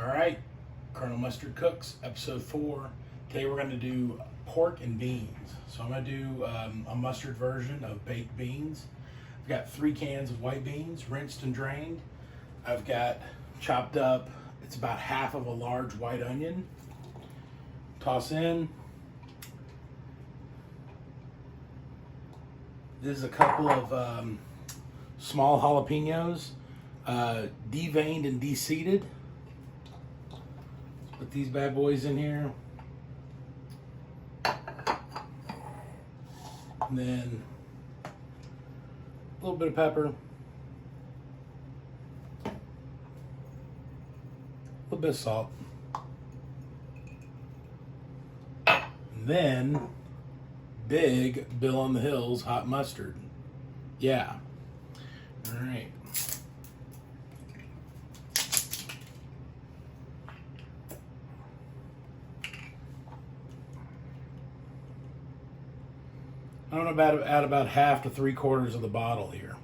All right, Colonel Mustard Cooks, episode 4. Today we're going to do pork and beans. So I'm going to do a mustard version of baked beans. I've got 3 cans of white beans, rinsed and drained. I've got chopped up, it's about half of a large white onion. Toss in. This is a couple of small jalapenos, deveined and deseeded. Put these bad boys in here. And then a little bit of pepper. A little bit of salt. And then big Bill on the Hills hot mustard. Yeah. All right. I'm going to add about half to 3/4 of the bottle here.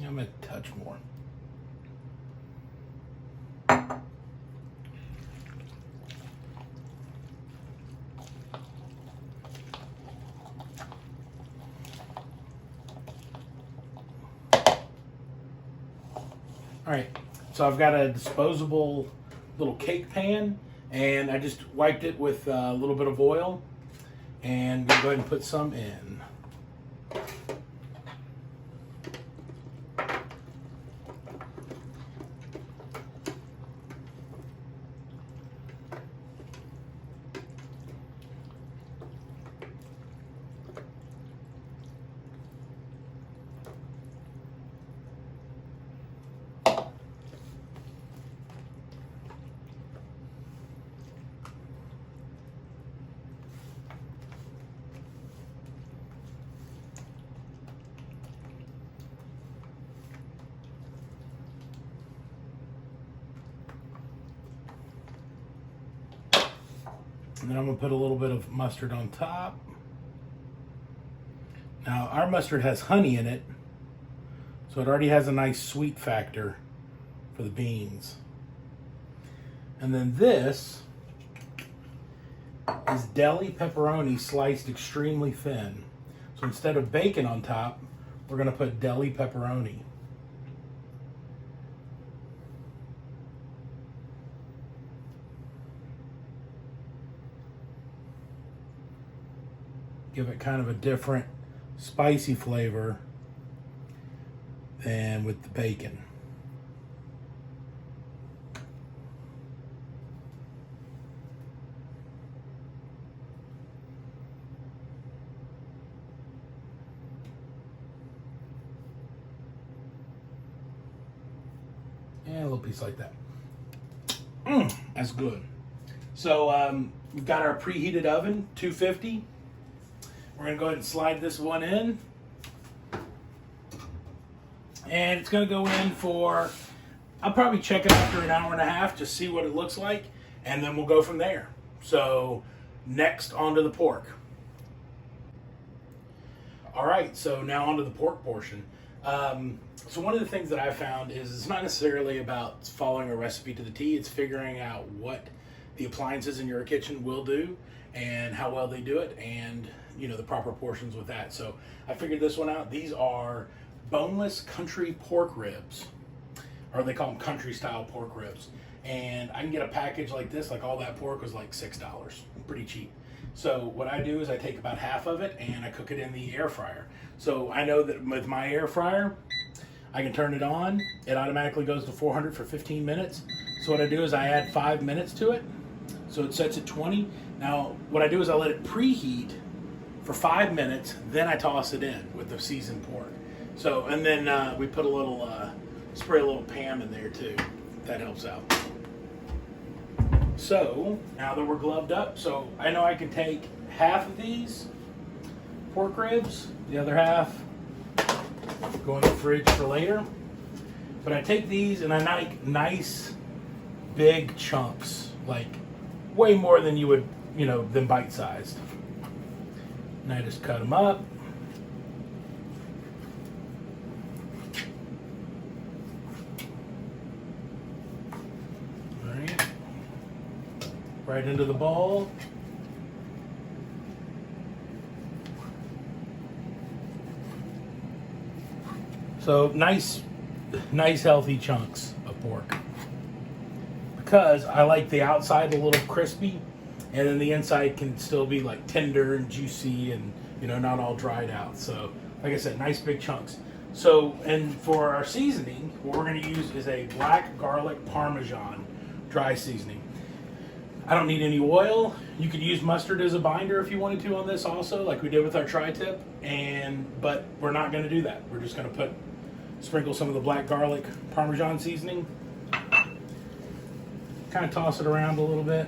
I'm going to touch more. All right, so I've got a disposable little cake pan, and I just wiped it with a little bit of oil, and we'll go ahead and put some in. And then I'm going to put a little bit of mustard on top. Now, our mustard has honey in it, so it already has a nice sweet factor for the beans. And then this is deli pepperoni sliced extremely thin. So instead of bacon on top, we're going to put deli pepperoni. Give it kind of a different spicy flavor than with the bacon. And a little piece like that. That's good. So we've got our preheated oven, 250. We're going to go ahead and slide this one in. And it's going to go in for, I'll probably check it after an hour and a half, just see what it looks like, and then we'll go from there. So next, onto the pork. All right, so now onto the pork portion. So one of the things that I found is it's not necessarily about following a recipe to the T, it's figuring out what the appliances in your kitchen will do and how well they do it, and the proper portions with that. So I figured this one out. These are boneless country pork ribs, or they call them country style pork ribs. And I can get a package like this, like all that pork was like $6, pretty cheap. So what I do is I take about half of it and I cook it in the air fryer. So I know that with my air fryer, I can turn it on. It automatically goes to 400 for 15 minutes. So what I do is I add 5 minutes to it. So it sets at 20, Now, what I do is I let it preheat for 5 minutes, then I toss it in with the seasoned pork. So, and then we put a little, spray a little Pam in there too. That helps out. So, now that we're gloved up, so I know I can take half of these pork ribs, the other half go in the fridge for later. But I take these and I make nice big chunks, like way more than you would, than bite-sized. And I just cut them up. All right. Right into the bowl. So nice healthy chunks of pork. Because I like the outside a little crispy, and then the inside can still be like tender and juicy and not all dried out. So like I said, nice big chunks. So, and for our seasoning, what we're going to use is a black garlic Parmesan dry seasoning. I don't need any oil. You could use mustard as a binder if you wanted to on this also, like we did with our tri-tip, but we're not going to do that. We're just going to sprinkle some of the black garlic Parmesan seasoning, kind of toss it around a little bit.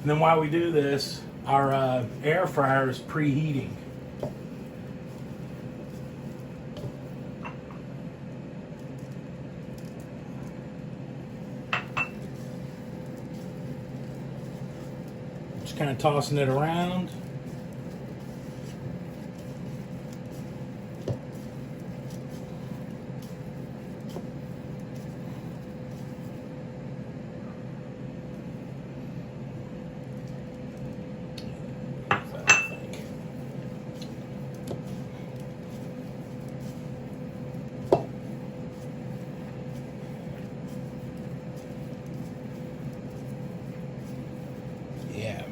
And then while we do this, our air fryer is preheating. Just kind of tossing it around.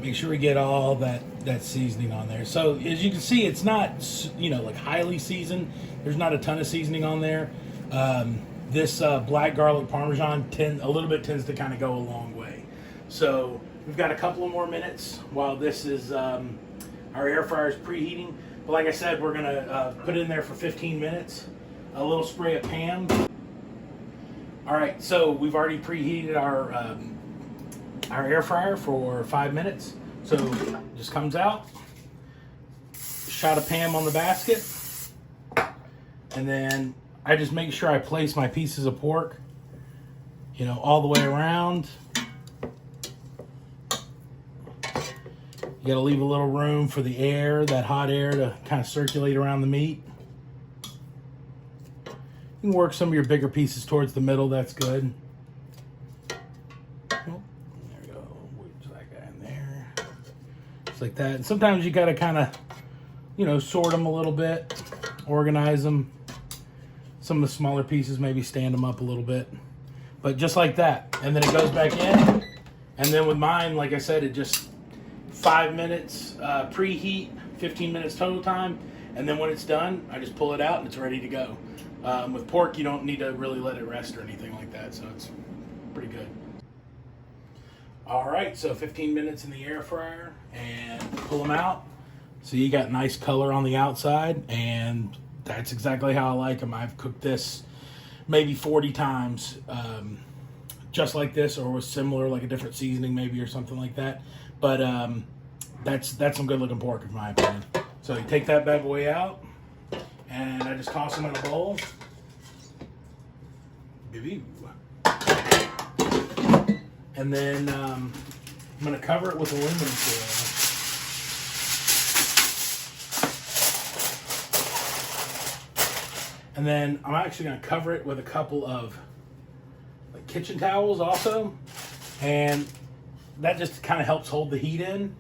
Make sure we get all that seasoning on there. So as you can see, it's not like highly seasoned. There's not a ton of seasoning on there. This black garlic Parmesan tends to kind of go a long way. So we've got a couple of more minutes while this is our air fryer is preheating. But like I said, we're gonna put it in there for 15 minutes. A little spray of Pam. All right, so we've already preheated our air fryer for 5 minutes. So just comes out, shot of Pam on the basket, and then I just make sure I place my pieces of pork, all the way around. You gotta leave a little room for the air, that hot air, to kind of circulate around the meat. You can work some of your bigger pieces towards the middle, that's good. Like that. And sometimes you got to kind of, sort them a little bit, organize them. Some of the smaller pieces, maybe stand them up a little bit. But just like that. And then it goes back in. And then with mine, like I said, it just 5 minutes preheat, 15 minutes total time. And then when it's done, I just pull it out and it's ready to go. With pork, you don't need to really let it rest or anything like that. So it's pretty good. All right, so 15 minutes in the air fryer and pull them out. So you got nice color on the outside, and that's exactly how I like them. I've cooked this maybe 40 times, just like this, or with similar, like a different seasoning maybe or something like that. But that's some good looking pork in my opinion. So you take that bad boy out, and I just toss them in a bowl. And then I'm going to cover it with aluminum foil. And then I'm actually going to cover it with a couple of kitchen towels also. And that just kind of helps hold the heat in.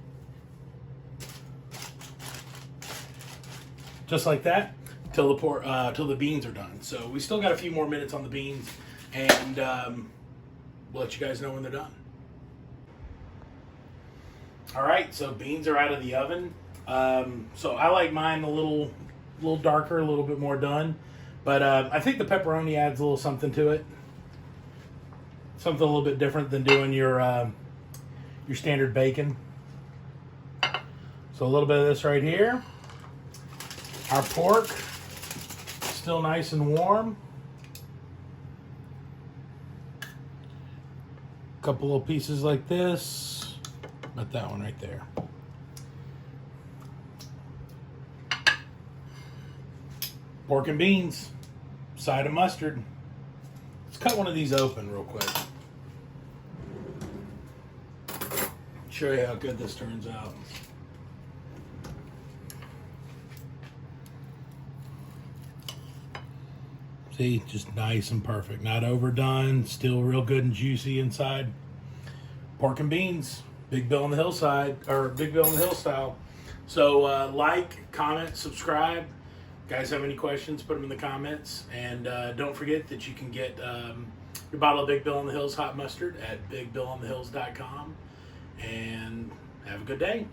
Just like that, till the beans are done. So we still got a few more minutes on the beans, and we'll let you guys know when they're done. All right, so beans are out of the oven. So I like mine a little darker, a little bit more done. But I think the pepperoni adds a little something to it. Something a little bit different than doing your your standard bacon. So a little bit of this right here. Our pork, still nice and warm. A couple little pieces like this. About that one right there. Pork and beans, side of mustard. Let's cut one of these open real quick. Show you how good this turns out. See, just nice and perfect. Not overdone, still real good and juicy inside. Pork and beans, Big Bill on the Hillside, or Big Bill on the Hill style. So like, comment, subscribe. Guys have any questions, put them in the comments. And don't forget that you can get your bottle of Big Bill on the Hills hot mustard at bigbillonthehills.com. And have a good day.